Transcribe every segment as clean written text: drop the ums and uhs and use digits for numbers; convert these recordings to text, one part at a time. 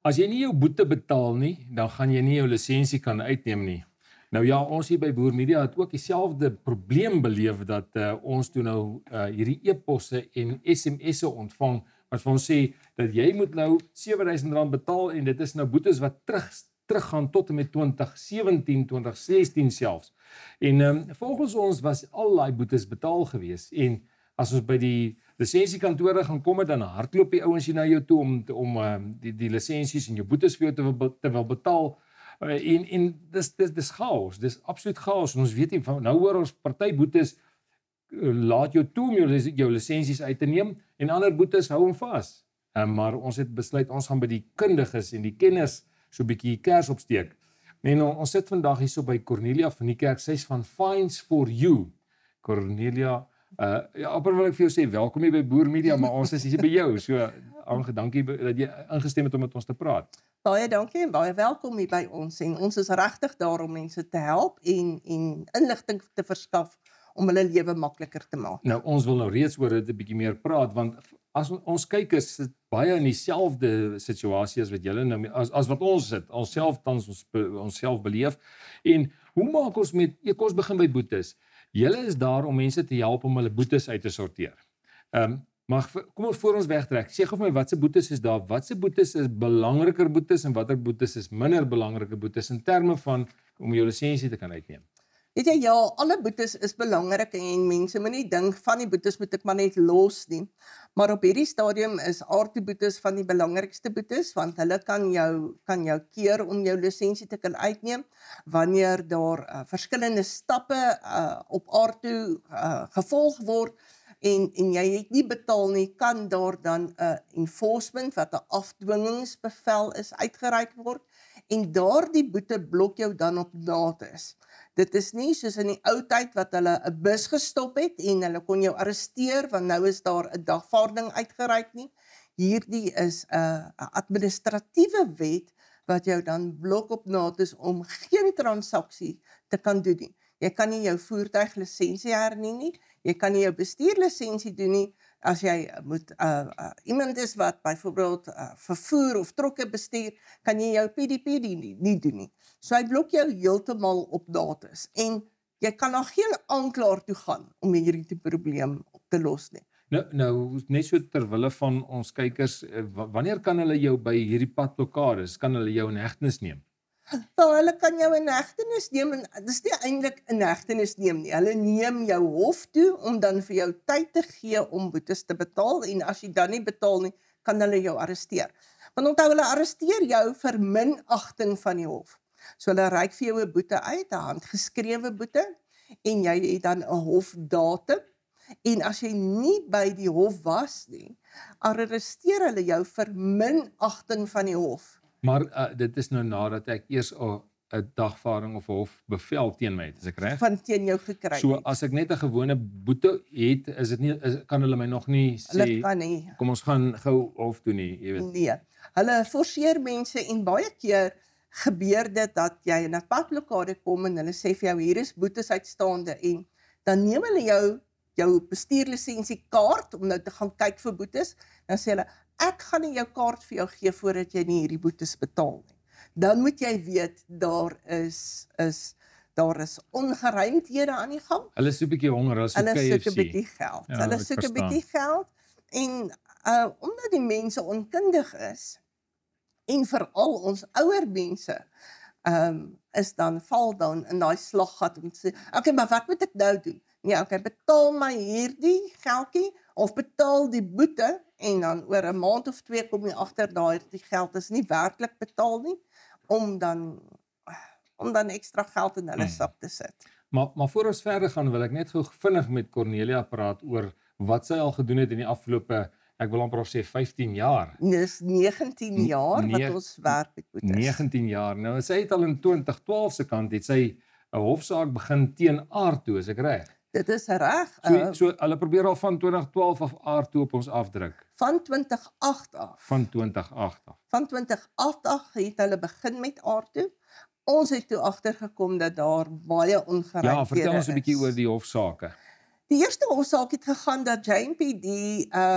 As jy nie jou boete betaal nie, dan gaan jy nie jou lisensie kan uitneem nie. Nou ja, ons hier by Boer Media het ook dieselfde probleem beleef dat ons toe nou hierdie e-posse en SMS'e ontvang wat vir ons sê dat jy moet nou R7,000 betaal en dit is nou boetes wat teruggaan tot en met 2017, 2016 selfs. En volgens ons was al daai boetes betaal gewees en as ons by die lisensiekantore gaan kom het, dan hardloop die ouens hier na jou toe om die lisensies en jou boetes vir jou te wil betaal. En dis chaos, dis absoluut chaos. En ons weet nie, nou hoor ons party boetes laat jou toe om jou lisensies uit te neem en ander boetes hou hom vas. Maar ons het besluit ons gaan by die kundiges en die kenners so 'n bietjie kers opsteek. En ons sit vandag hier so by Cornelia van die kerk, sy's van Fines for You. Cornelia, ja, wil ek vir jou sê, welkom hier by Boer Media, maar ons is hier by jou, so dankie dat jy ingestem het om met ons te praat. Baie dankie en baie welkom hier by ons en ons is regtig daar om mense te help en inligting te verskaf om hulle lewe makliker te maak. Nou, ons wil nou reeds oor dit 'n bietjie meer praat, want as ons kykers sit baie in dieselfde situasie as wat julle nou, as wat ons sit, onsself beleef, en hoe maak ons kom ons begin by boetes. Julle is daar om mense te help om hulle boetes uit te sorteer. Maar kom ons voor ons wegtrek, sê gou vir my, watse boetes is daar, watse boetes is belangriker boetes en watter boetes is minder belangrike boetes in terme van om jou lisensie te kan uitneem? Weet jy, ja, alle boetes is belangrik en mense moet nie dink van die boetes moet ek maar net los nie. Maar op hierdie stadium is aardboetes van die belangrikste boetes, want hulle kan jou keer om jou lisensie te kan uitneem, wanneer daar verskillende stappe op aardtoe gevolg word, en jy het nie betaal nie, kan daar dan 'n enforcement, wat 'n afdwingingsbevel is, uitgereik word, en daardie boete blok jou dan op datus. Dit is nie soos in die ou tyd wat hulle 'n bus gestop het en hulle kon jou arresteer want nou is daar 'n dagvaarding uitgereik nie. Hierdie is 'n administratiewe wet wat jou dan blok op datus om geen transaksie te kan doen nie. Jy kan nie jou voertuiglisensie hernie nie, jy kan nie jou bestuurlisensie doen nie, as jy moet iemand is wat byvoorbeeld vervoer of trokke bestuur, kan jy jou PDP nie doen nie. So hy blok jou heeltemal op datus en jy kan na geen aanklaer toe gaan om hierdie probleem op te los nie. Nou net so terwille van ons kykers, wanneer kan hulle jou by hierdie padblokkades, kan hulle jou in hegtenis neem? Wel, hulle kan jou in hegtenis neem, en dit is nie eintlik in hegtenis neem nie. Hulle neem jou hof toe om dan vir jou tyd te gee om boetes te betaal, en as jy dan nie betaal nie, kan hulle jou arresteer. Want onthou, hulle arresteer jou vir minagting van die hof. So hulle reik vir jou 'n boete uit, 'n handgeskrewe boete, en jy het dan 'n hofdatum, en as jy nie by die hof was nie, arresteer hulle jou vir minagting van die hof. Maar dit is nou nadat ek eers 'n dagvaarding of 'n hofbevel teen my het, is ek reg? Van teen jou gekry. So as ek net 'n gewone boete het, is dit nie, kan hulle my nog nie sê, Hulle kan nie. Kom ons gaan gou hof toe nie, jy weet. Nee, hulle forceer mense en baie keer gebeur dit dat jy in 'n padblokkade kom en hulle sê vir jou, hier is boetes uitstaande, en dan neem hulle jou bestuurlisensiekaart om nou te gaan kyk vir boetes, dan sê hulle, ek gaan nie jou kaart vir jou gee voordat jy nie hierdie boetes betaal nie. Dan moet jy weet, daar is ongeruimdhede aan die gang. Hulle is so 'n bietjie honger, hulle soek KFC. Hulle soek 'n bietjie geld. Ja, Hulle ek soek 'n verstaan. bietjie geld, en omdat die mense onkundig is, en veral ons ouer mense, val dan in daai slaggat om te sê, okay, maar wat moet ek nou doen? Ja, okay, betaal my hierdie geldjie, of betaal die boete, en dan oor 'n maand of 2 kom jy agter daardie geld is nie werklik betaal nie, om dan ekstra geld in hulle sak te sit. Maar voor ons verder gaan, wil ek net gou vinnig met Cornelia praat oor wat sy al gedoen het in die afgelope, ek wil amper sê 15 jaar. Dis 19 jaar wat ons werk met boetes. 19 jaar. Nou, sy het al in 2012 se kant, het sy 'n hofsaak begin teen Aardtoe, is ek reg? Dit is reg. So hulle probeer al van 2012 af Aardtoe op ons afdruk. Van 2008 af. Van 2008 af. Van 2008 af het hulle begin met Aardtoe. Ons het toe agtergekom dat daar baie ongeregtighede is. Ja, vertel ons 'n bietjie oor die hofsaake. Die eerste hofsaak het gegaan dat JMPD,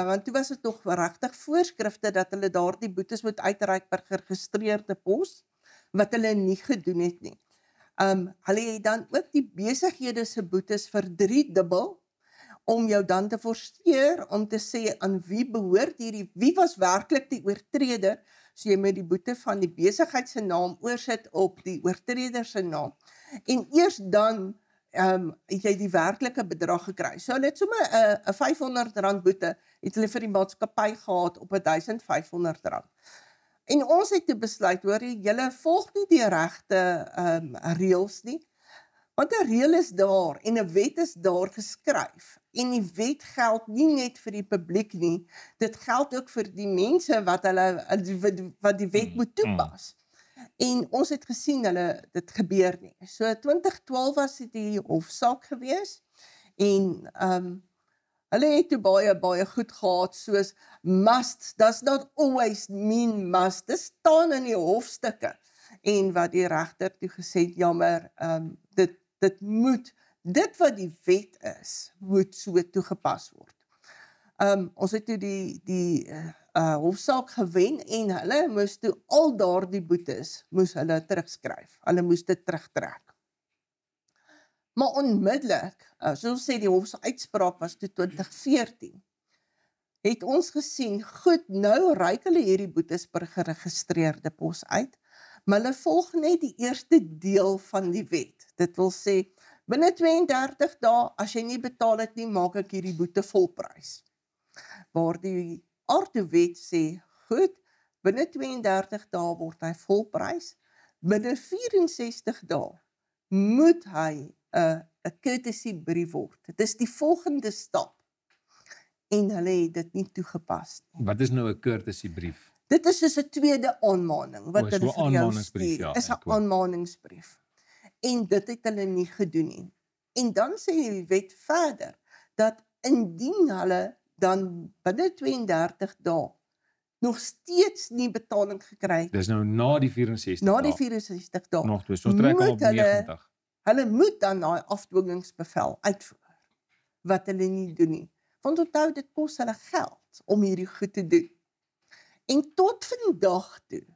want toe was dit nog regtig voorskrifte dat hulle daardie boetes moet uitreik per geregistreerde pos, wat hulle nie gedoen het nie. Hulle het dan ook die besighede se boetes verdriedubbel, om jou dan te forceer om te sê aan wie behoort wie was werklik die oortreder, so jy moet die boete van die besigheid se naam oorsit op die oortreder se naam. En eers dan het jy die werklike bedrag gekry. So hulle het sommer 'n R500 boete, het hulle vir die maatskappy gehad op R1500. En ons het toe besluit, hoor jy, julle volg nie die regte reëls nie, want 'n reël is daar en 'n wet is daar geskryf. En die wet geld nie net vir die publiek nie, dit geld ook vir die mense wat die wet moet toepas. En ons het gesien dit gebeur nie. So 2012 was dit die hofsaak gewees en hulle het toe baie goed gehad soos must, does not always mean must. Dit staan in die hofstukke. En wat die regter toe gesê het, jammer, dit wat die wet is, moet so toegepas word. Ons het toe die hofsaak gewen en hulle moes toe al daardie boetes moes hulle terugskryf. Hulle moes dit terugtrek. Maar onmiddellik, soos sê die hofsuitspraak was toe 2014, het ons gesien, goed, nou reik hulle hierdie boetes per geregistreerde pos uit, maar hulle volg net die eerste deel van die wet. Dit wil sê, binne 32 dae, as jy nie betaal het nie, maak ek hierdie boete volprys. Waar die aardwet sê, goed, binne 32 dae word hy volprys, binne 64 dae moet hy 'n courtesy brief word. Dit is die volgende stap. En hulle het dit nie toegepas nie. Wat is nou 'n courtesy brief? Dit is soos 'n tweede aanmaning wat hulle vir jou stuur. Ja, is 'n aanmaningsbrief. En dit het hulle nie gedoen nie. En dan sê die wet verder, dat indien hulle dan binne 32 dae nog steeds nie betaling gekry het. Dis nou na die 64 Na die 64 dae. Nog twee, so trek al op 90. Hulle moet dan daai afdwingingsbevel uitvoer, wat hulle nie doen nie. Want onthou, dit kos hulle geld om hierdie goed te doen. En tot vandag toe,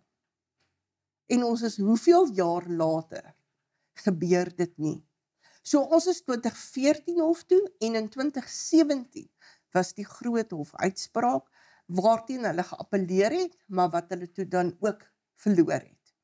en ons is hoeveel jaar later, gebeur dit nie. So ons is 2014 hof toe, en in 2017 was die groot hof uitspraak, waarteen hulle geappeleer het, maar wat hulle toe dan ook verloor het.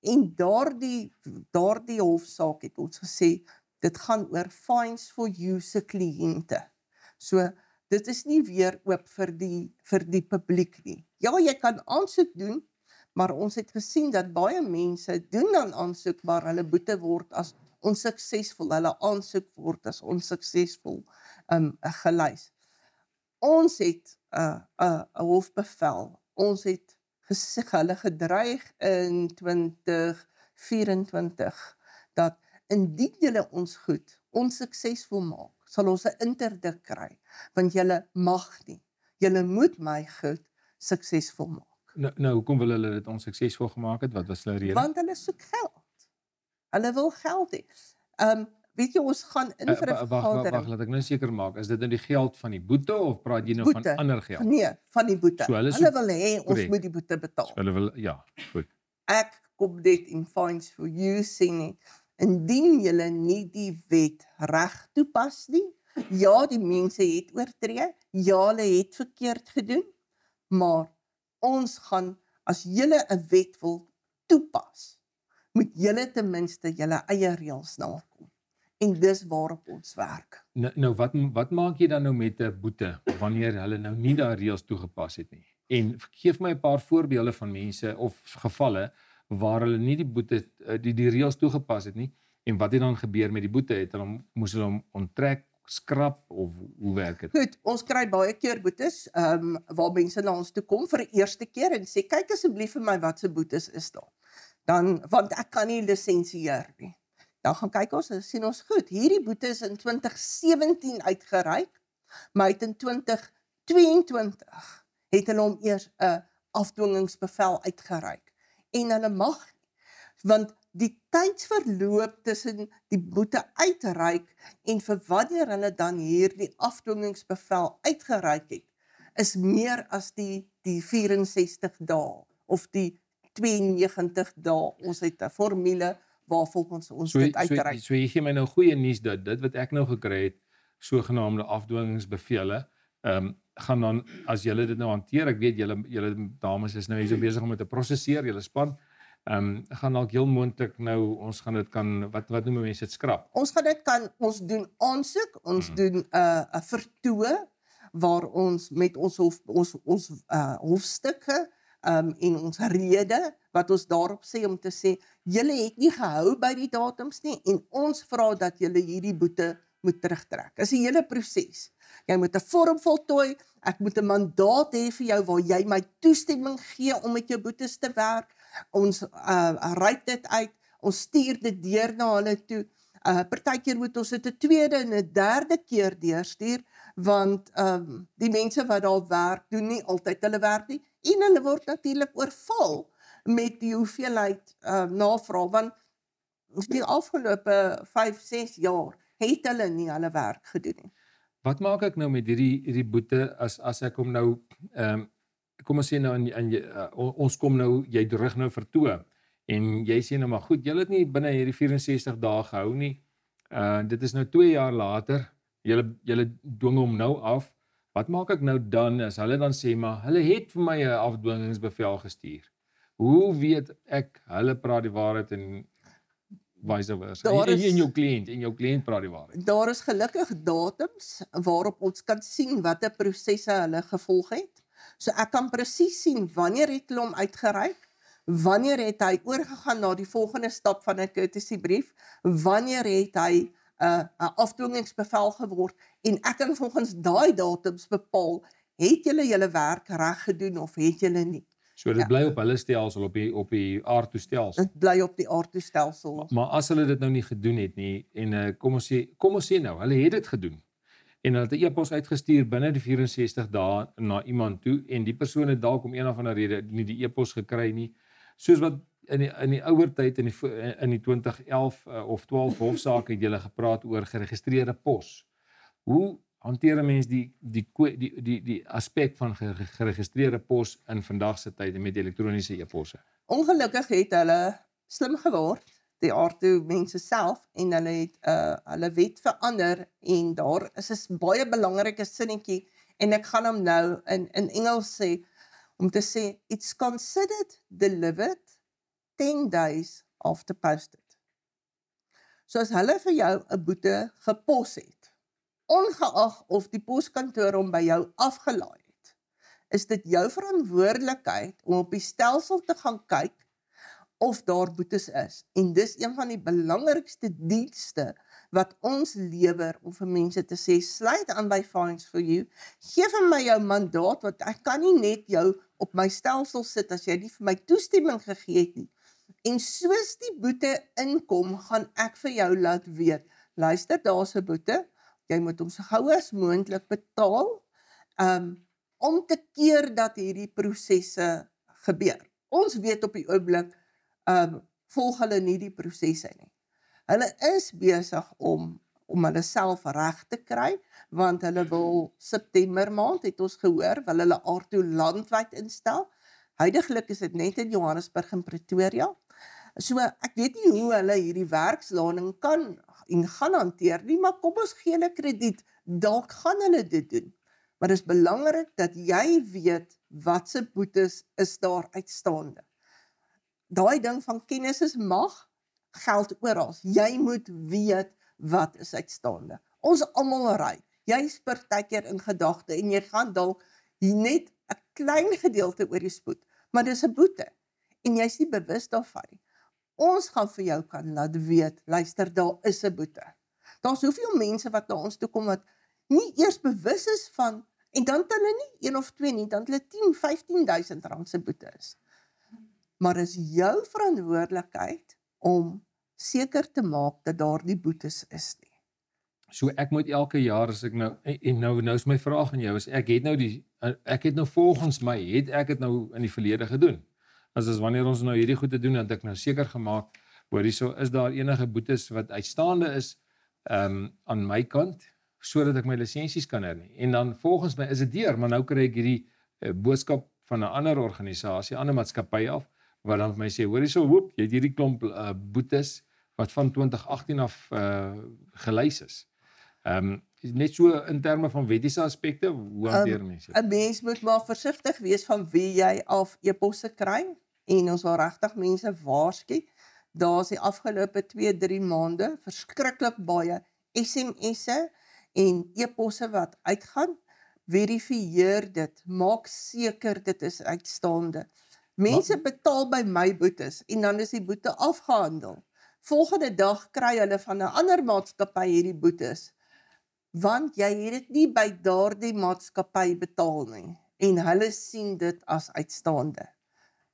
En daardie hofsaak het ons gesê, dit gaan oor fines for you se kliënte. So, dit is nie weer oop vir die publiek nie. Ja, jy kan aansoek doen, maar ons het gesien dat baie mense doen dan aansoek, maar hulle boete word as onsuksesvol, hulle aansoek word as onsuksesvol gelys. Ons het 'n hofbevel, ons het hulle gedreig in 2024, dat indien julle ons goed onsuksesvol maak, sal ons 'n interdik kry, want julle mag nie, julle moet my goed suksesvol maak. Nou, hoekom wil hulle dit onsuksesvol gemaak het? Wat was hulle rede? Want hulle soek geld. Hulle wil geld hê. Weet jy, ons gaan in vir 'n vergadering. Wag, laat ek nou seker maak, is dit nou die geld van die boete, of praat jy nou van ander geld? Nee, van die boete. So, hulle wil hê, ons moet die boete betaal. So, hulle wil, ja, goed. Ek kom dit in fines for you sê nie, indien julle nie die wet reg toepas nie, ja, die mense het oortree, ja, hulle het verkeerd gedoen, maar ons gaan, as julle 'n wet wil toepas, moet julle ten minste julle eie reëls nakom. En dis waarop ons werk. Nou wat maak jy dan nou met 'n boete, wanneer hulle nou nie daai reëls toegepas het nie? En geef my 'n paar voorbeelde van mense, of gevalle, waar hulle nie die boete, die reëls toegepas het nie, en wat het dan gebeur met die boete? Moes hulle hom onttrek, skrap, of hoe werk dit? Goed, ons kry baie keer boetes, waar mense na ons toe kom vir die eerste keer, en sê, kyk asseblief vir my, wat se boetes is daar? Want ek kan nie lisensieer nie. Dan gaan kyk ons, en sien ons goed, hierdie boete is in 2017 uitgereik, maar in 2022 het hulle hom eers 'n afdwingingsbevel uitgereik. En hulle mag, want die tydsverloop tussen die boete uitreik en vir wanneer hulle dan hierdie afdwingingsbevel uitgereik het, is meer as die 64 dae of die 92 dae. Ons het 'n formule waarvolgens ons dit uitreik. So jy gee my nou goeie nuus dat dit wat ek nou gekry het, sogenaamde afdwingingsbevele, gaan dan, as julle dit nou hanteer, ek weet julle dames is nou hier so besig om dit te prosesseer, julle span, gaan dalk heel moontlik nou, ons gaan dit kan, wat noem mense dit, skrap? Ons gaan dit kan, ons doen aansoek, ons doen 'n vertoë, waar ons met ons hofstukke en ons rede, wat ons daarop sê om te sê, julle het nie gehou by die datums nie, en ons vra dat julle hierdie boete moet terugtrek. Dis 'n hele proses. Jy moet 'n vorm voltooi, ek moet 'n mandaat hê vir jou waar jy my toestemming gee om met jou boetes te werk. Ons reik dit uit, ons stuur dit deur na hulle toe. Partykeer moet ons dit 'n tweede en 'n derde keer deurstuur, want die mense wat daar werk, doen nie altyd hulle werk nie, en hulle word natuurlik oorval met die hoeveelheid navraag, want die afgelope 5-6 jaar het hulle nie hulle werk gedoen nie. Wat maak ek nou met hierdie boete, as ek hom nou, kom ons sê nou, ons kom nou, jy terug nou vertoë, en jy sê nou maar goed, julle het nie binne hierdie 64 dae gehou nie, dit is nou 2 jaar later, julle dwing hom nou af, wat maak ek nou dan, as hulle dan sê, maar hulle het vir my 'n afdwingingsbevel gestuur, hoe weet ek, hulle praat die waarheid en vice versa, en jou kliënt praat die waarheid? Daar is gelukkig datums waarop ons kan sien watter prosesse hulle gevolg het. So ek kan presies sien wanneer het hulle hom uitgereik, wanneer het hy oorgegaan na die volgende stap van 'n courtesy brief, wanneer het hy 'n afdwingingsbevel geword, en ek kan volgens daai datums bepaal, het julle werk reg gedoen of het julle nie. So dit bly op hulle stelsel, op die aardtoestelsel. Dit bly op die aardtoestelsel. Maar as hulle dit nou nie gedoen het nie, en kom ons sê nou, hulle het dit gedoen, en hulle het 'n e-pos uitgestuur binne die 64 dae na iemand toe, en die persoon het dalk om een of ander rede nie die e-pos gekry nie, soos wat in die ouer tyd, in die 2011 of 12 hofsaak het julle gepraat oor geregistreerde pos. Hoe hanteer 'n mens die aspek van geregistreerde pos in vandag se tyd met elektroniese e-posse? Ongelukkig het hulle slim geword, die aardtoe mense self, en hulle het hulle wet verander, en daar is 'n baie belangrike sinnetjie, en ek gaan hom nou in Engels sê, om te sê, it's considered delivered 10 days after posted. So as hulle vir jou 'n boete gepos het, ongeag of die poskantoor hom by jou afgelaai het, is dit jou verantwoordelikheid om op die stelsel te gaan kyk of daar boetes is. En dis een van die belangrikste dienste wat ons lewer om vir mense te sê, sluit aan by Fines for You, gee vir my jou mandaat, want ek kan nie net jou op my stelsel sit as jy nie vir my toestemming gegee het nie. En soos die boete inkom, gaan ek vir jou laat weet, luister, daar's 'n boete, jy moet hom so gou as moontlik betaal, om te keer dat hierdie prosesse gebeur. Ons weet op die oomblik, volg hulle nie die prosesse nie. Hulle is besig om hulle self reg te kry, want hulle wil September maand, het ons gehoor, wil hulle aardtoe landwyd instel. Huidiglik is dit net in Johannesburg en Pretoria. So ek weet nie hoe hulle hierdie werkslading kan en gaan hanteer nie, maar kom ons gee hulle krediet, dalk gaan hulle dit doen. Maar dit is belangrik dat jy weet wat se boetes is daar uitstaande. Daai ding van kennis is mag, geld oral. Jy moet weet wat is uitstaande. Ons almal ry. Jy is partykeer in gedagte en jy gaan dalk net 'n klein gedeelte oor die spoed, maar dis 'n boete en jy's nie bewus daarvan nie. Ons gaan vir jou kan laat weet, luister, daar is 'n boete. Daar's soveel mense wat na ons toe kom wat nie eers bewus is van, en dan het hulle nie 1 of 2 nie, dan het hulle 10, 15.000 rand se boete is. Maar is jou verantwoordelikheid om seker te maak dat daar die boetes is nie. So ek moet elke jaar, as ek nou, en nou is my vraag aan jou, is ek het nou volgens my, het ek het nou in die verlede gedoen. As wanneer ons nou hierdie goed te doen, het ek nou seker gemaak, Hoor hierso, is daar enige boetes wat uitstaande is aan my kant, sodat ek my lisensies kan hernie. En dan volgens my is dit deur, maar nou kry ek hierdie boodskap van 'n ander organisasie, 'n ander maatskappy af, wat dan vir my sê, hoor hierso, hoep, jy het hierdie klomp boetes wat van 2018 af gelys is. Net so in terme van wettiese aspekte, hoe hanteer mense? 'n Mens moet maar versigtig wees van wie jy af e-posse kry en ons wil regtig mense waarsku. Daar's die afgelope 2-3 maande verskriklik baie SMS'e en e-posse wat uitgaan. Verifieer dit, maak seker dit is uitstaande. Mense betaal by my boetes en dan is die boete afgehandel. Volgende dag kry hulle van 'n ander maatskappy hierdie boetes, want jy het dit nie by daardie maatskappy betaal nie en hulle sien dit as uitstaande.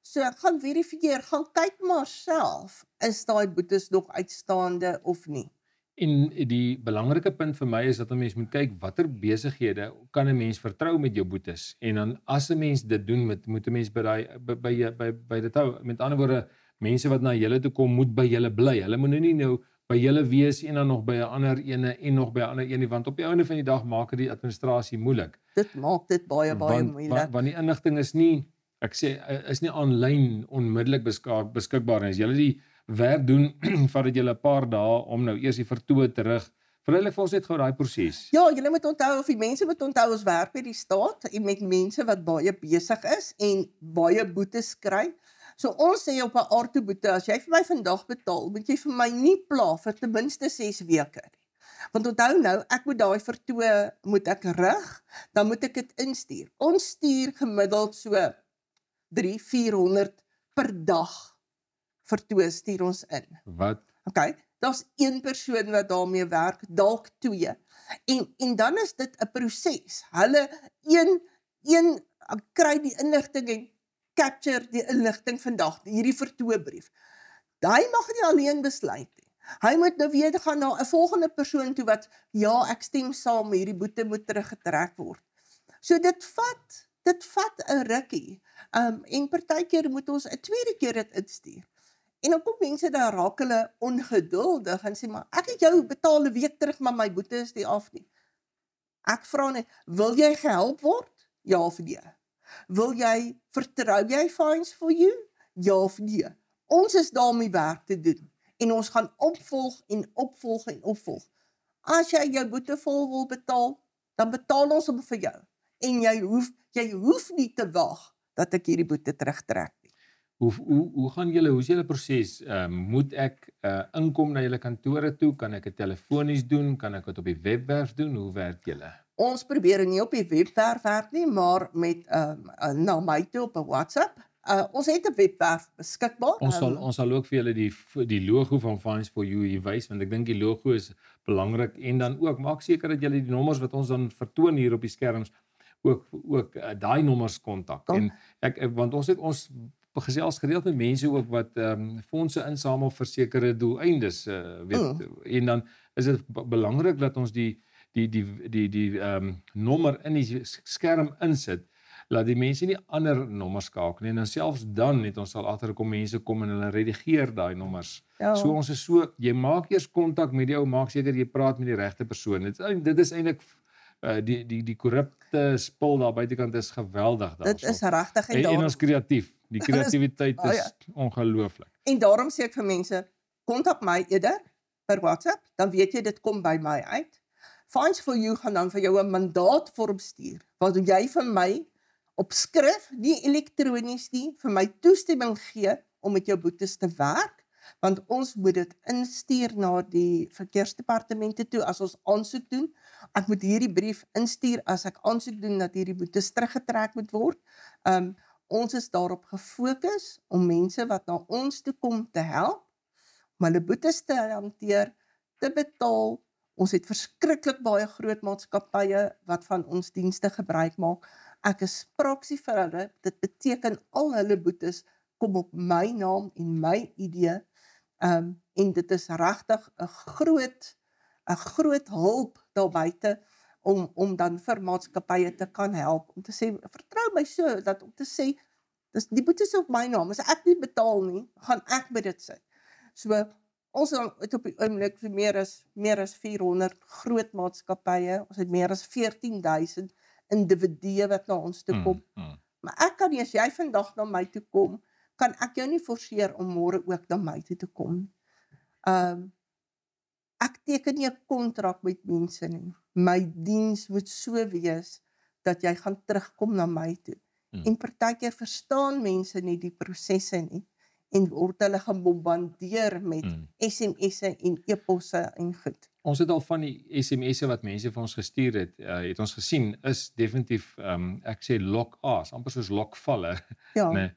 So gaan verifieer, gaan kyk maar self, is daai boetes nog uitstaande of nie. En die belangrike punt vir my is dat 'n mens moet kyk watter besighede kan 'n mens vertrou met jou boetes. En dan as 'n mens dit doen, moet 'n mens by dit hou. Met ander woorde, mense wat na julle toe kom, moet by julle bly. Hulle moet nie nou by julle wees en dan nog by 'n ander ene en nog by 'n ander ene, want op die einde van die dag maak dit die administrasie moeilik. Dit maak dit baie moeilik. Want die inligting is nie, ek sê, is nie aanlyn onmiddellik beskikbaar nie. As julle die werk doen, vat dit julle 'n paar dae om nou eers die vertoë terug. Verduidelik vir ons net gou daai proses. Ja, julle moet onthou, of die mense moet onthou, ons werk by die staat en met mense wat baie besig is en baie boetes kry. So ons sê op 'n aardtoeboete, as jy vir my vandag betaal, moet jy vir my nie pla vir ten minste 6 weke nie. Want onthou nou, ek moet daai vertoë moet ek rig, dan moet ek dit instuur. Ons stuur gemiddeld so 300-400 per dag vertoë stuur ons in. Wat? Okay, daar's een persoon wat daarmee werk, dalk 2. En dan is dit 'n proses. Hulle een kry die inligting en capture die inligting vandag, hierdie vertoëbrief. Hy mag nie alleen besluit nie. Hy moet nou weer gaan na 'n volgende persoon toe wat, ja, ek stem saam, hierdie boete moet teruggetrek word. So dit vat 'n rukkie. En partykeer moet ons 'n tweede keer dit instuur. En dan kom mense, dan raak hulle ongeduldig en sê, maar ek het jou betaal 'n week terug, maar my boete is nie af nie. Ek vra net, wil jy gehelp word? Ja of nee? Vertrou jy Fines for You? Ja of nee? Ons is daar om die werk te doen. En ons gaan opvolg en opvolg en opvolg. As jy jou boete vol wil betaal, dan betaal ons hom vir jou. En jy hoef nie te wag dat ek hierdie boete terugtrek nie. Hoe gaan julle, hoe is julle proses? Moet ek inkom na julle kantore toe? Kan ek dit telefonies doen? Kan ek dit op die webwerf doen? Hoe werk julle? Ons probeer nie op die webwerf werk nie, maar met na my toe op 'n WhatsApp. Ons het 'n webwerf beskikbaar. Ons sal ook vir julle die logo van Fines for You hier wys, want ek dink die logo is belangrik. En dan ook, maak seker dat julle die nommers wat ons dan vertoon hier op die skerms, ook daai nommers kontak. En want ons gesels gereeld met mense ook wat fondse insamel vir sekere doeleindes, en dan is dit belangrik dat ons die nommer in die skerm insit, laat die mense nie ander nommers skakel nie. En dan selfs dan het ons al agtergekom, mense kom en hulle redigeer daai nommers. Ja. So ons is so, jy maak eers kontak met die ou, maak seker jy praat met die regte persoon. Dit is eintlik die korrupte spul daar buitekant is geweldig daarso. Dit is regtig en ons kreatief. Die kreatiwiteit is ongelooflik. En daarom sê ek vir mense, kontak my eerder per WhatsApp, dan weet jy dit kom by my uit. Fines for You gaan dan vir jou 'n mandaatvorm stuur, wat jy vir my op skrif, nie elektronies nie, vir my toestemming gee om met jou boetes te werk, want ons moet dit instuur na die verkeersdepartemente toe as ons aansoek doen. Ek moet hierdie brief instuur as ek aansoek doen dat hierdie boetes teruggetrek moet word. Ons is daarop gefokus om mense wat na ons toe kom te help, om hulle boetes te hanteer, te betaal. Ons het verskriklik baie groot maatskappye wat van ons dienste gebruik maak. Ek is proksie vir hulle. Dit beteken al hulle boetes kom op my naam en my idee. En dit is regtig 'n groot hulp daar buite om dan vir maatskappye te kan help. Om te sê, vertrou my so, dat om te sê, die boetes op my naam, as ek nie betaal nie, gaan ek by dit sit. So ons het op die oomblik so meer as 400 groot maatskappye. Ons het meer as 14,000 individue wat na ons toe kom. Maar ek kan nie, as jy vandag na my toe kom, kan ek jou nie forceer om môre ook na my toe te kom. Ek teken nie 'n kontrak met mense nie. My diens moet so wees dat jy gaan terugkom na my toe. En partykeer verstaan mense nie die prosesse nie en word hulle gebombardeer met SMS'e en e-posse en goed. Ons het al van die SMS'e wat mense vir ons gestuur het ons gesien, is definitief, ek sê lok-aas, amper soos lokvalle. Ja. Nee.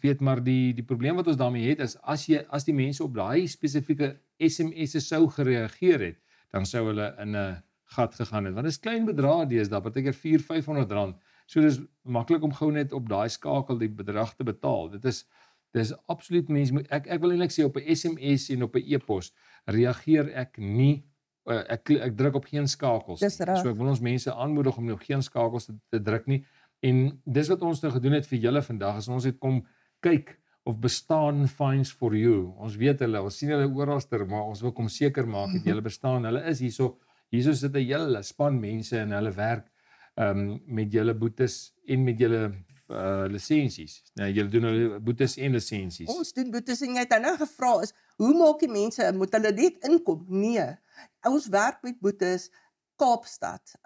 Weet maar die probleem wat ons daarmee het is as die mense op daai spesifieke SMS'e sou gereageer het, dan sou hulle in 'n gat gegaan het. Want dit is klein bedrae deesdae, partykeer R400-500. So dis maklik om gou net op daai skakel die bedrag te betaal. Dis absoluut mense moet ek wil eintlik sê op 'n SMS en op 'n e-pos reageer ek nie ek druk op geen skakels. Dis reg. So ek wil ons mense aanmoedig om nie op geen skakels te druk nie. En dis wat ons nou gedoen het vir julle vandag, is ons het kom kyk of bestaan Fines for You. Ons weet hulle, ons sien hulle oralster, maar ons wil kom seker maak dat julle bestaan. Hulle is hierso sit 'n hele span mense en hulle werk met julle boetes en met julle lisensies. Nou julle doen hulle boetes en lisensies. Ons doen boetes en jy het nou gevra is, hoe maak die mense, moet hulle net inkom? Nee. Ons werk met boetes Kaapstad.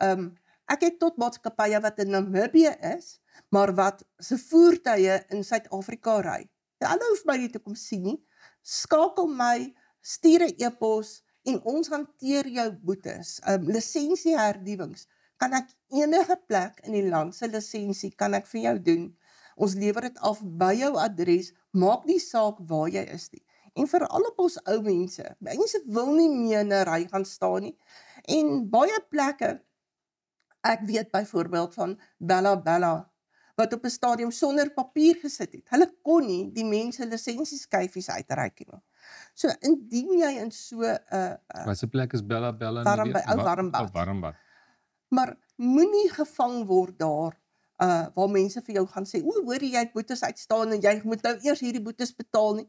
Ek het tot maatskappye wat in Namibië is, maar wat se voertuie in Suid-Afrika ry. Hulle hoef my nie te kom sien nie. Skakel my, stuur 'n e-pos en ons hanteer jou boetes. Lisensiehernuwings kan ek enige plek in die land se lisensie kan ek vir jou doen. Ons lewer dit af by jou adres, maak nie saak waar jy is nie. En veral op ons ou mense. Mense wil nie meer in 'n ry gaan staan nie. En baie plekke, ek weet byvoorbeeld van Bella, wat op 'n stadium sonder papier gesit het. Hulle kon nie die mense lisensieskyfies uitreik nie. So indien jy in so 'n Wat se plek is Bella? Warmbad. Maar moenie gevang word daar waar mense vir jou gaan sê, hoor jy het boetes uitstaan en jy moet nou eers hierdie boetes betaal nie.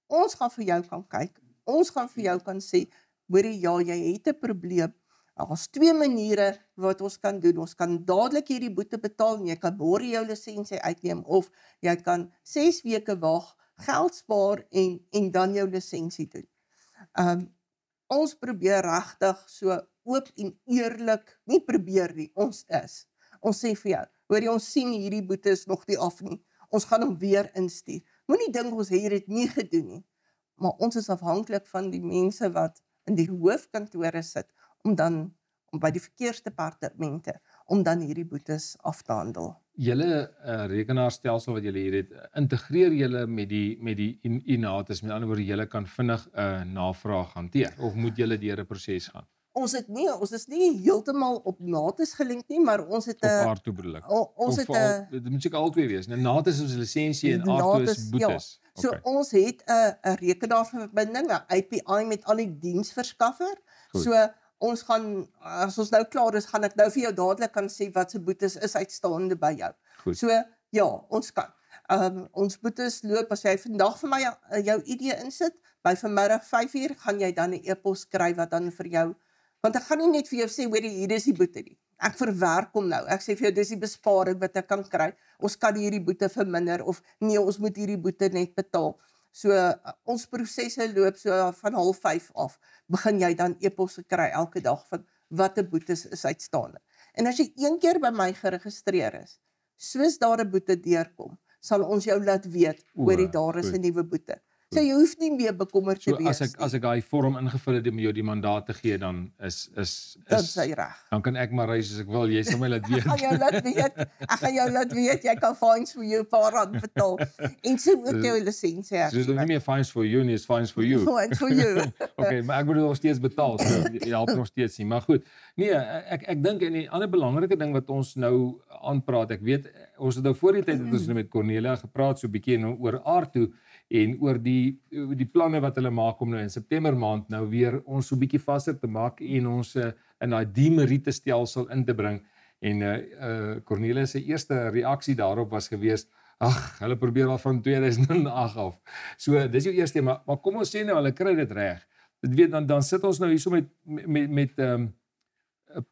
Ons gaan vir jou kan kyk. Ons gaan vir jou kan sê, hoor jy het 'n probleem. Daar's 2 maniere wat ons kan doen. Ons kan dadelik hierdie boete betaal en jy kan môre jou lisensie uitneem of jy kan 6 weke wag, geld spaar en dan jou lisensie doen. Ons probeer regtig so oop en eerlik, nie probeer nie, ons is. Ons sê vir jou, hoor jy, ons sien hierdie boete is nog nie af nie. Ons gaan hom weer instuur. Moenie dink ons het dit nie gedoen nie. Maar ons is afhanklik van die mense wat in die hoofkantore sit om by die verkeersdepartemente om dan hierdie boetes af te handel. Julle rekenaarstelsel wat julle hier het, integreer julle met die INATIS, met ander woorde julle kan vinnig 'n navraag hanteer of moet julle deur 'n proses gaan? Ons is nie heeltemal op NATIS gelink nie, maar ons het 'n aartoe bedoel ek. Dit moet seker albei wees. Nou NATIS is 'n lisensie en aartoe is boetes. Ja. So ons het 'n rekenaarverbinding, 'n API met al die diensverskaffer. Goed. So ons gaan, as ons nou klaar is, gaan ek nou vir jou dadelik kan sê wat se boetes is uitstaande by jou. Goed. So ja, ons kan. Ons boetes loop, as jy vandag vir my jou ID insit, by vanmiddag 5:00 gaan jy dan 'n e-pos kry wat dan vir jou, want ek gaan nie net vir jou sê, hoor hier is die boete nie. Ek verwerk hom nou. Ek sê vir jou, dis die besparing wat ek kan kry. Ons kan hierdie boete verminder of nee, ons moet hierdie boete net betaal. So ons prosesse loop so van 4:30 af. Begin jy dan e-posse kry elke dag van watter boetes is uitstaande. En as jy een keer by my geregistreer is, soos daar 'n boete deurkom, sal ons jou laat weet oor daar is 'n nuwe boete. So jy hoef nie meer bekommerd te wees. So as ek daai vorm ingevul het om jou die mandaat te gee, dan is sy reg. Dan kan ek maar ry soos ek wil. Jy sal my laat weet. Ek gaan jou laat weet. Jy kan Fines for You R2 betaal. En so ook jou lisensie. So dis nie meer Fines for You nie, is Fines for You. Fines for You. Okay, maar ek moet nog steeds betaal. So jy help nog steeds nie. Maar goed. Nee, ek dink en 'n ander belangrike ding wat ons nou aanpraat, ek weet ons het nou voor die tyd het ons met Cornelia gepraat so 'n bietjie oor R2 en oor die planne wat hulle maak om nou in September maand nou weer ons so 'n bietjie vaster te maak en ons in daai demeriete stelsel in te bring. En Cornelia se eerste reaksie daarop was gewees, Ag, hulle probeer al van 2008 af. So, dis jou eerste, maar kom ons sê nou, hulle kry dit reg. Dit weet dan sit ons nou hierso met 'n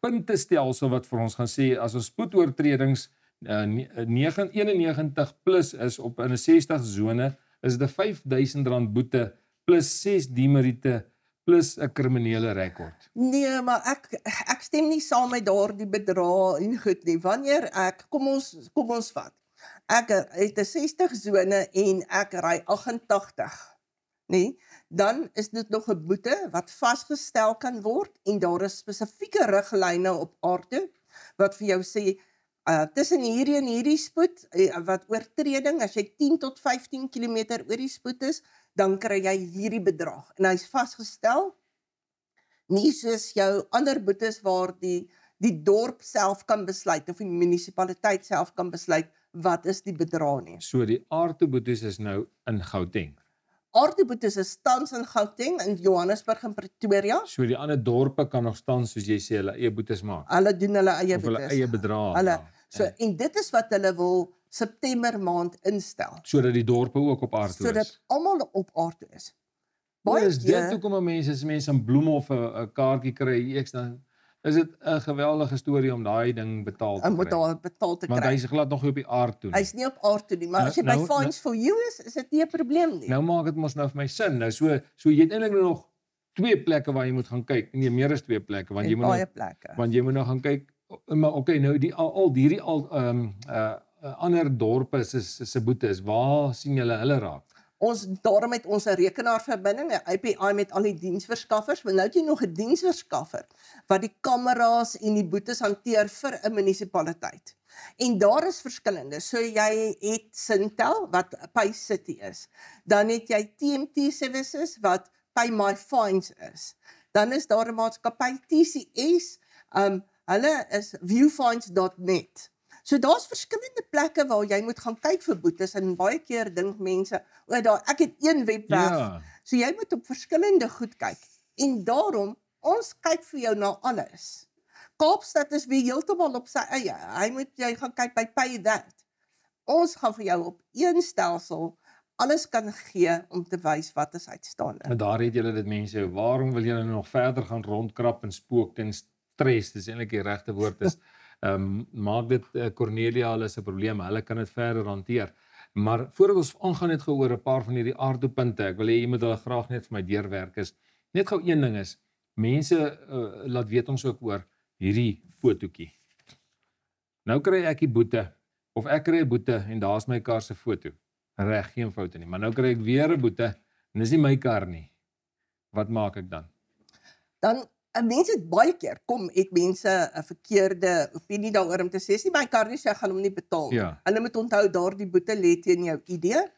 puntestelsel wat vir ons gaan sê, as ons spoedoortredings 91 plus is op in 'n 60 sone, is dit 'n R5000 boete plus 6 demeriete plus 'n kriminele rekord. Nee, maar ek stem nie saam met daardie bedrag en goed nie. Wanneer kom ons vat. Ek het 'n 60 sone en ek ry 88, nee, dan is dit nog 'n boete wat vasgestel kan word en daar is spesifieke riglyne op aarde wat vir jou sê tussen hierdie en hierdie spoed wat oortreding, as jy 10 tot 15 km oor die spoed is, dan kry jy hierdie bedrag en hy's vasgestel. Nie soos jou ander boetes waar die dorp self kan besluit of die munisipaliteit self kan besluit wat is die bedrag nie. So die aardboetes is nou in Gauteng. Aardboetes is tans in Gauteng, in Johannesburg en Pretoria. So die ander dorpe kan nog staan soos jy sê hulle eie boetes maak. Hulle doen hulle eie Of hulle boetes. eie bedrae. En dit is wat hulle wil September maand instel. Sodat die dorpe ook op aard is. Sodat almal op aard is. Baie is dit hoekom mense 'n bloem of 'n kaartjie kry, dan is dit 'n geweldige storie om daai ding betaal te kry. Betaal te kry. Want hy's glad nog nie op die aard toe nie. Hy's nie op aard toe nie, maar as jy by Fines for You is dit nie 'n probleem nie. Nou maak dit mos nou vir my sin. Nou so jy het eintlik nog 2 plekke waar jy moet gaan kyk. Nee, meer as 2 plekke want jy moet baie plekke. Want jy moet nou gaan kyk, maar okay, nou hierdie ander dorpe se boetes, waar sien julle hulle raak? Daarom het ons 'n rekenaarverbinding, 'n API met al die diensverskaffers, want nou het jy nog 'n diensverskaffer wat die kameras en die boetes hanteer vir 'n munisipaliteit. En daar is verskillende. So jy het Syntel wat PayCity is. Dan het jy TMT Services wat Pay My Fines is. Dan is daar 'n maatskappy TCS, hulle is viewfines.net. So daar's verskillende plekke waar jy moet gaan kyk vir boetes en baie keer dink mense, ek het een webwerf. Ja. So jy moet op verskillende goed kyk. En daarom, ons kyk vir jou na alles. Kaapstad is weer heeltemal op sy eie. Jy gaan kyk by Pay That. Ons gaan vir jou op een stelsel alles kan gee om te wys wat is uitstaande. En daar het julle dit mense, waarom wil julle nog verder gaan rondkrap en spook en stres, dis eintlik die regte woord is. Maak dit Cornelia hulle se probleem, hulle kan dit verder hanteer. Maar voordat ons aangaan het gehoor 'n paar van hierdie aardpunte, ek wil hê jy moet hulle graag net vir my deurwerk is. Net gou een ding is, mense laat weet ons ook oor hierdie fotootjie. Nou kry ek die boete, of ek kry 'n boete en daar's my kar se foto. Reg, geen foute nie, maar nou kry ek weer 'n boete en dis nie my kar nie. Wat maak ek dan? Dan mense het baie keer het mense 'n verkeerde opinie daaroor om te sê, my kar nie, so ek gaan hom nie betaal. Ja. Hulle moet onthou daardie boete lê teen jou ID.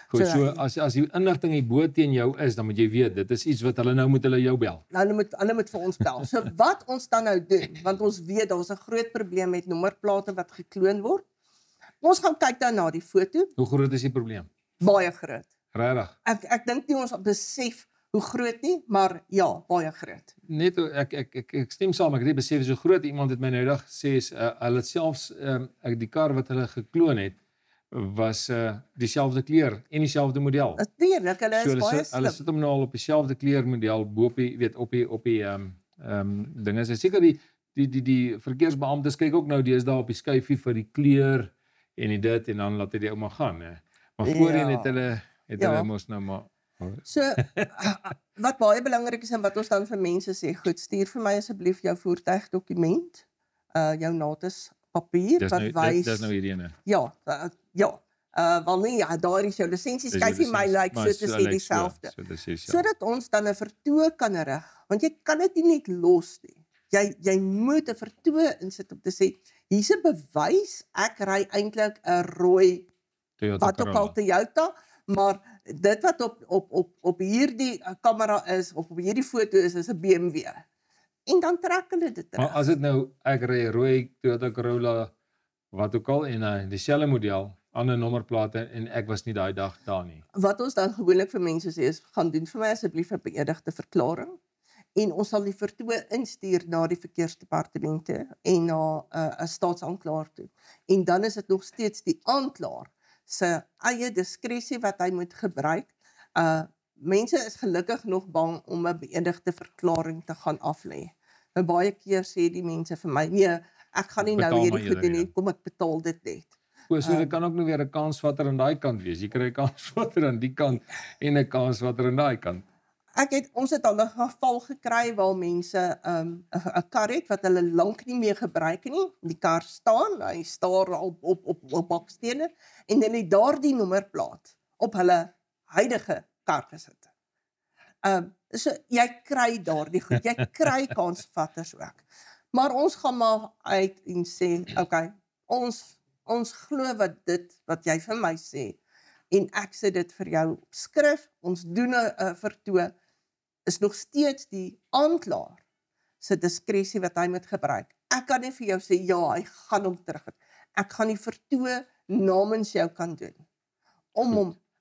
Goed, so as die inligting hierbo teen jou is, dan moet jy weet, dit is iets wat hulle moet jou bel. Hulle moet vir ons bel. So wat ons dan nou doen, want ons weet daar's 'n groot probleem met nommerplate wat gekloon word. Ons gaan kyk dan na die foto. Hoe groot is die probleem? Baie groot. Regtig? Ek dink nie ons besef hoe groot nie, maar ja, baie groot. Net ek stem saam, ek het nie besef so groot. Iemand het my nou eendag gesê hulle het selfs die kar wat hulle gekloon het was dieselfde kleur en dieselfde model. Natuurlik, hulle is baie slim. Hulle sit hom nou al op dieselfde kleurmodel bo op die op die dinge. Is seker die verkeersbeamptes kyk ook nou deesdae op die skyfie vir die kleur en dit en dan laat hy die ouma gaan, hè. Maar voorheen het hulle mos nou maar So wat baie belangrik is en wat ons dan vir mense sê, goed, stuur vir my asseblief jou voertuigdokument, jou notas papier wat wys. Dis nou hierdie ene. Ja. Want nee, daar is jou lisensie, skryf jy my so te sê dieselfde. Sodat ons dan 'n vertoë kan rig, want jy kan dit nie net los nie. Jy moet 'n vertoë insit om te sê, hier's 'n bewys, ek ry eintlik 'n rooi wat ook al Toyota, maar dit wat op hierdie kamera is, of op hierdie foto is 'n BMW. En dan trek hulle dit terug. Maar as dit nou, ek ry 'n rooi Toyota Corolla, wat ook al, en dieselfde model, ander nommerplate, en ek was nie daai dag daar nie. Wat ons dan gewoonlik vir mense sê is, gaan doen vir my asseblief 'n beëdigde verklaring, en ons sal die vertoë instuur na die verkeersdepartemente en na 'n staatsaanklaer toe. En dan is dit nog steeds die aanklaer se eie diskresie wat hy moet gebruik. Mense is gelukkig nog bang om 'n beëdigde verklaring te gaan aflê. Nou baie keer sê die mense vir my, nee, ek gaan nie nou Betaal hierdie maar goed doen julle, nie, kom ek betaal dit net. So dit kan ook nou weer 'n kansvatter aan daai kant wees. Jy kry 'n kansvatter aan die kant en 'n kansvatter aan daai kant. Ons het al 'n geval gekry waar mense 'n kar het wat hulle lank nie meer gebruik nie. Die kar staan, hy staar op bakstene en hulle het daardie nommerplaat op hulle huidige kar gesit. So jy kry daardie goed, jy kry kansvatters ook. Maar ons gaan maar uit en sê, okay, ons glo wat jy vir my sê en ek sê dit vir jou op skrif, ons doen 'n vertoon, is nog steeds die aanklaer se diskresie wat hy moet gebruik. Ek kan nie vir jou sê, ja, hy gaan hom terug. Ek gaan die vertoon namens jou kan doen.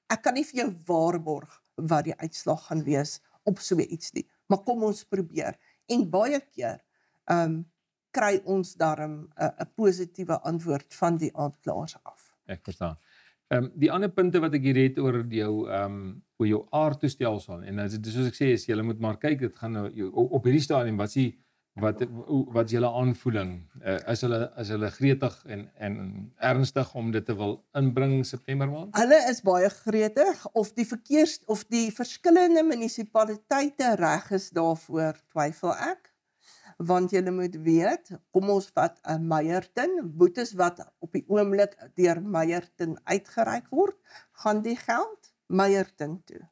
Ek kan nie vir jou waarborg wat die uitslag gaan wees op so iets nie. Maar kom ons probeer. En baie keer kry ons darm 'n positiewe antwoord van die aanklaers af. Ek verstaan. Die ander punte wat ek hier het oor jou aardtoestelsel en soos ek sê, is julle moet maar kyk, dit gaan nou op hierdie stadium wat is julle aanvoeling? Is hulle gretig en ernstig om dit te wil inbring September maand? Hulle is baie gretig of die verskillende munisipaliteite reg is daarvoor, twyfel ek. Want julle moet weet, kom ons vat 'n Meyerton, boetes wat op die oomblik deur Meyerton uitgereik word, gaan die geld Meyerton toe.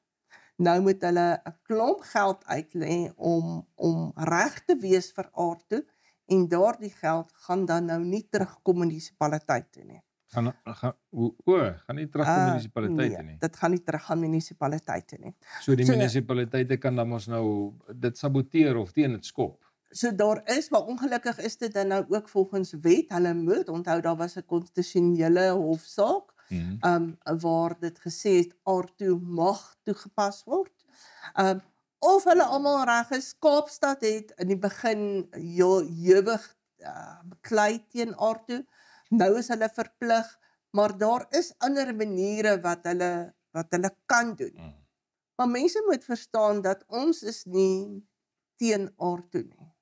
Nou moet hulle 'n klomp geld uitlê om reg te wees vir Aardto en daardie geld gaan dan nou nie terugkom munisipaliteit toe nie. Gaan nie terugkom munisipaliteite nie. Dit gaan nie terug gaan munisipaliteite nie. So die munisipaliteite kan dan ons nou dit saboteer of teen dit skop. So daar is, maar ongelukkig is dit dan nou ook volgens wet, hulle moet onthou daar was 'n konstitusionele hofsaak waar dit gesê het Aardto mag toegepas word. Of hulle almal reg is, Kaapstad het in die begin ewig beklei teen Aardto. Nou is hulle verplig, maar daar is ander maniere wat hulle kan doen. Maar mense moet verstaan dat ons is nie teen Aardto nie.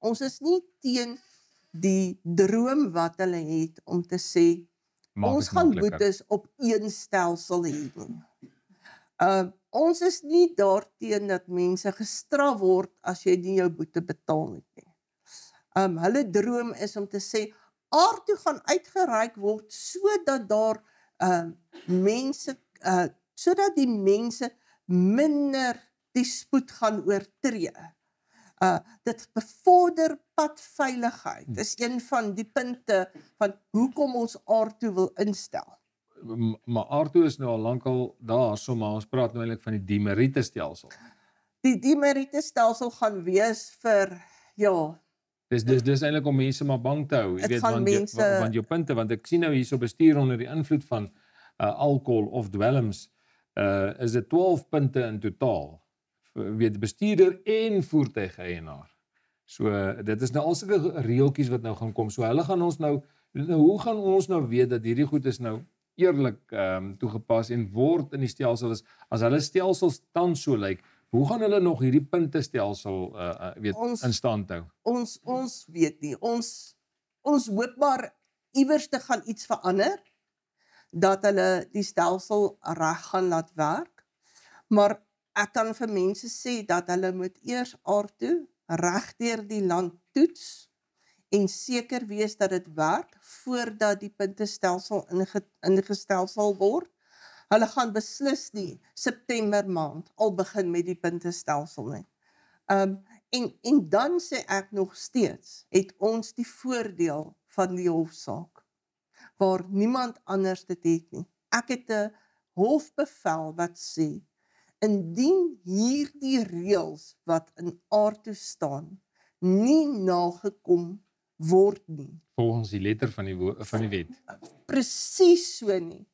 Ons is nie teen die droom wat hulle het om te sê, ons gaan boetes op een stelsel hê nie. Ons is nie daarteen dat mense gestraf word as jy nie jou boete betaal het nie. Hulle droom is om te sê, Aardto gaan uitgereik word sodat daar sodat die mense minder die spoed gaan oortree. Dit bevorder padveiligheid. Dis een van die punte van hoekom ons Aardto wil instel. Maar Aardto is nou al lankal daar, maar ons praat nou eintlik van die demeriete stelsel. Die demeriete stelsel gaan wees vir, Dis eintlik om mense maar bang te hou, jy weet, want jou punte, want ek sien nou hierso bestuur onder die invloed van alkohol of dwelms, is dit 12 punte in totaal. Weet bestuurder en voertuigeienaar. So dit is nou al sulke reeltjies wat nou gaan kom. So hulle gaan ons nou hoe gaan ons nou weet dat hierdie goed is nou eerlik toegepas en word in die stelsel is as hulle stelsels dan so lyk, hoe gaan hulle nog hierdie puntestelsel in stand hou? Ons weet nie. Ons hoop maar iewers te gaan iets verander dat hulle die stelsel reg gaan laat werk. Maar ek kan vir mense sê dat hulle moet eers Aardto regdeur die land toets en seker wees dat dit werk voordat die puntestelsel ingestel sal word. Hulle gaan beslis nie September maand al begin met die puntestelsel nie. En dan sê ek nog steeds, het ons die voordeel van die hofsaak, waar niemand anders dit het nie. Ek het 'n hofbevel wat sê, indien hierdie reëls wat in Aardto staan, nie nagekom word nie. Volgens die letter van die wet. Presies so nie.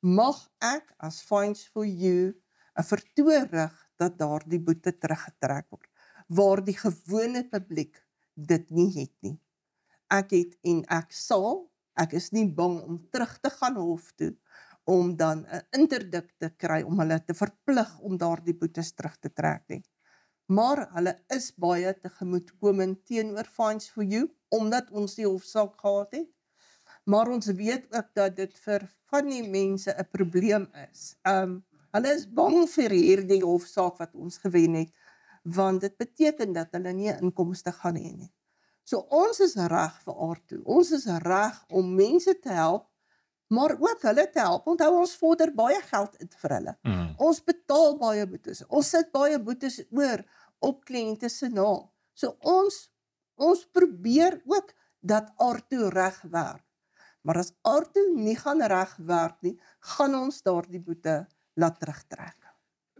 Mag ek as Fines for You 'n vertoon rig dat daardie boete teruggetrek word, waar die gewone publiek dit nie het nie. Ek is nie bang om terug te gaan hof toe, om dan 'n interdik te kry om hulle te verplig om daardie boetes terug te trek nie. Maar hulle is baie tegemoetkomend teenoor fines for you, omdat ons die hofsaak gehad het. Maar ons weet ook dat dit vir van die mense 'n probleem is. Hulle is bang vir hierdie hofsaak wat ons gewen het, want dit beteken dat hulle nie 'n inkomste gaan hê nie. So ons is reg vir R2. Ons is reg om mense te help, maar ook hulle te help. Onthou, ons vorder baie geld uit vir hulle. Ons betaal baie boetes. Ons sit baie boetes oor op kliënte se naam. So ons probeer ook dat R2 reg werk. Maar as R2 nie gaan reg werk nie, gaan ons daardie boete laat terugtrek.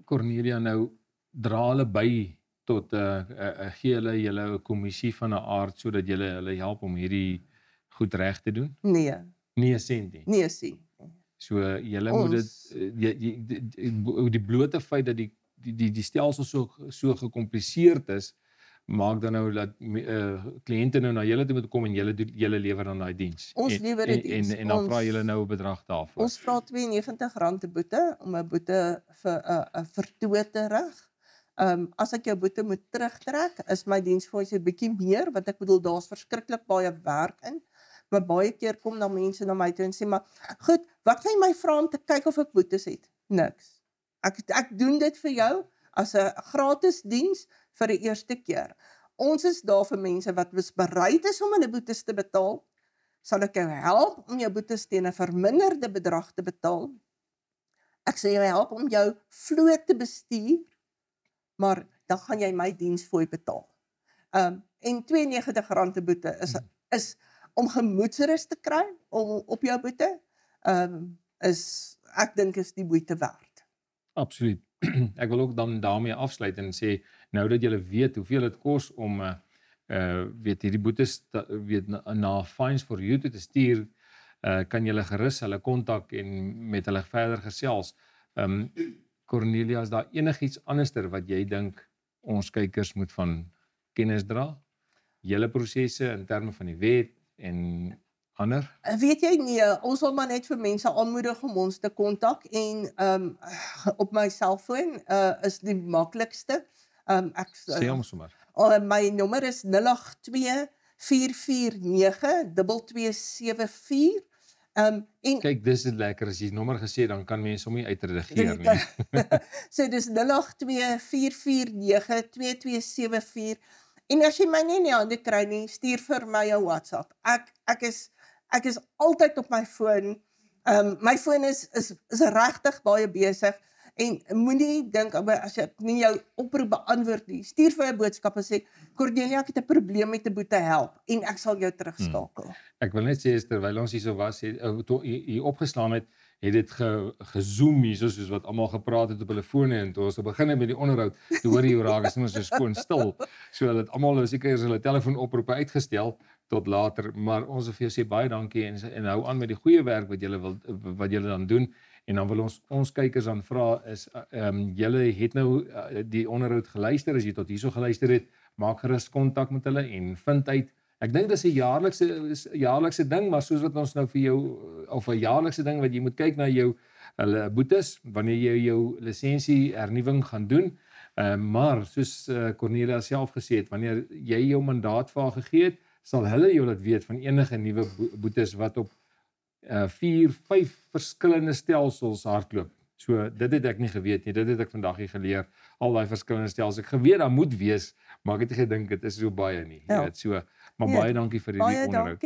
Cornelia, nou dra hulle by tot gee hulle julle 'n kommissie van 'n aard sodat julle hulle help om hierdie goed reg te doen? Nee, Nie 'n sent nie. nee sien. So julle moet dit die blote feit dat die stelsel so gecompliseerd is, maak dan nou dat kliënte nou na julle toe moet kom en julle lewer dan daai diens. Ons lewer die diens. En dan vra julle nou 'n bedrag daarvoor. Ons vra R92 'n boete om 'n boete vir 'n vertoe te reg. As ek jou boete moet terugtrek, is my diensfooi 'n bietjie meer, want ek bedoel daar's verskriklik baie werk in. Maar baie keer kom dan mense na my toe en sê, maar goed, wat gaan jy my vra om te kyk of ek boetes het? Niks. Ek doen dit vir jou as 'n gratis diens vir die eerste keer. Ons is daar vir mense wat bereid is om hulle boetes te betaal. Sal ek jou help om jou boetes teen 'n verminderde bedrag te betaal? Ek sal jou help om jou vloot te bestuur, maar dan gaan jy my diensfooi betaal. En R92 'n boete is om gemoedsrus te kry op jou boete, ek dink is die moeite werd. Absoluut. Ek wil ook dan daarmee afsluit en sê, nou dat julle weet hoeveel dit kos om hierdie boetes na Fines for You te stuur, kan julle gerus hulle kontak en met hulle verder gesels. Cornelia, is daar enigiets anderster wat jy dink ons kykers moet van kennis dra? Julle prosesse in terme van die wet en ander? Weet jy nie, ons wil maar net vir mense aanmoedig om ons te kontak en op my selfoon is die maklikste. Sê hom sommer. My nommer is 082 449 2274. Kyk, dis dit lekker as jy nommer gesê, dan kan mense hom nie uitredigeer nie. So dis 082 449 2274. En as jy my nie in die hande kry nie, stuur vir my 'n WhatsApp. Ek is altyd op my foon. My foon is regtig baie besig en moenie dink as jy nie jou oproep beantwoord nie. Stuur vir 'n boodskap en sê Cornelia, ek het 'n probleem met 'n boete, help en ek sal jou terugskakel. Ek wil net sê terwyl ons hierso was, hier opgeslaan het dit gezoom hier soos wat almal gepraat het op hulle fone en toe ons begin het met die onderhoud, toe hoor jy hoe raak is ons so skoon stil. So dat almal seker is hulle telefoonoproepe uitgestel tot later, maar ons wil vir jou sê baie dankie en hou aan met die goeie werk wat julle dan doen. En dan wil ons kykers dan vra is julle het nou die onderhoud geluister, as jy tot hierso geluister het, maak gerus kontak met hulle en vind uit. Ek dink dis 'n jaarlikse ding, maar soos wat ons nou vir jou of 'n jaarlikse ding wat jy moet kyk na hulle boetes wanneer jy jou lisensie hernuwing gaan doen. Maar soos Cornelia self gesê het, wanneer jy jou mandaat vir haar gegee het, sal hulle jou laat weet van enige nuwe boetes wat op 4-5 verskillende stelsels hardloop. So dit het ek nie geweet nie, dit het ek vandag hier geleer, al daai verskillende stelsels. Ek geweet daar moet wees, maar ek het nie gedink dit is so baie nie. Jy weet, so, maar baie dankie vir hierdie onderhoud.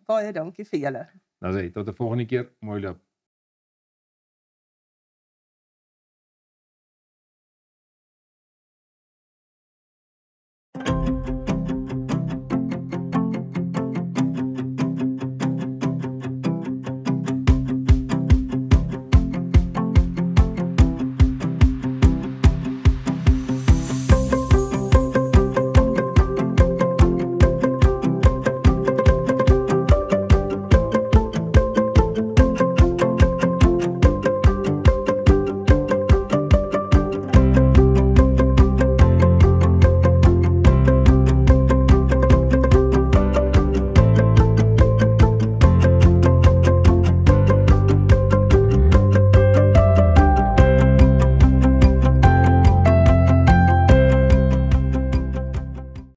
Baie dankie vir julle. Dan sê tot 'n volgende keer, mooi loop.